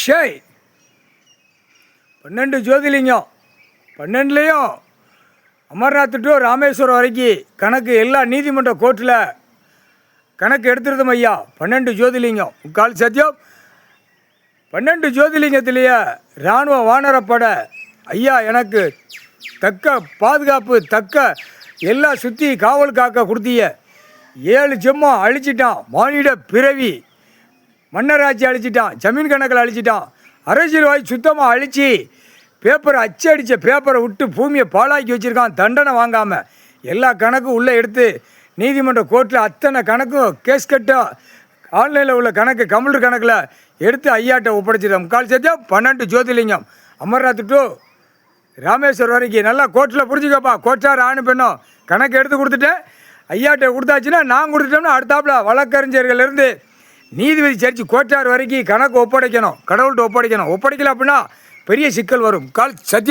ஷேய் 12 Jothilingam 12லையும் Amarnath to Rameswaram வரைக்கும் கணக்கு எல்லா நீதிமன்ற கோர்ட்டில் கணக்கு எடுத்துருந்தோம் ஐயா. 12 ஜோதிலிங்கம் முக்கால் சத்தியம். 12 ஜோதிலிங்கத்திலேயே இராணுவ வானரப்படை ஐயா எனக்கு தக்க பாதுகாப்பு தக்க எல்லாம் சுற்றி காவல் காக்க கொடுத்தீங்க. 7 ஜென்மம் அழிச்சிட்டான். மானிட பிறவி மன்னராட்சி அழிச்சிட்டான். ஜமீன் கணக்கில் அழிச்சிட்டான். அரசியல்வாய் சுத்தமாக அழித்து பேப்பரை அச்சடித்த பேப்பரை விட்டு பூமியை பாழாக்கி வச்சுருக்கான். தண்டனை வாங்காமல் எல்லா கணக்கும் உள்ளே எடுத்து நீதிமன்ற கோர்ட்டில் அத்தனை கணக்கும் கேஸ் கட்டும் ஆன்லைனில் உள்ள கணக்கு கம்ப்யூட்டர் கணக்கில் எடுத்து ஐயாட்ட ஒப்படைச்சிட்டோம். முக்கால் சத்தியம் 12 ஜோதிலிங்கம் அமர்நாத் டு ராமேஸ்வரம் வரைக்கும் நல்லா கோர்ட்டில் புரிஞ்சுக்கப்பா. கோர்ட்டார் ஆணு பெண்ணும் கணக்கு எடுத்து கொடுத்துட்டேன். ஐயாட்ட கொடுத்தாச்சுன்னா நான் கொடுத்துட்டோம்னா அடுத்தாப்புல வழக்கறிஞர்கள்லேருந்து நீதிபதி சரிச்சு கோர்ட்டார் வரைக்கும் கணக்கு ஒப்படைக்கணும். கடவுள்கிட்ட ஒப்படைக்கணும். ஒப்படைக்கல அப்படின்னா பெரிய சிக்கல் வரும். கால் சத்தியம்.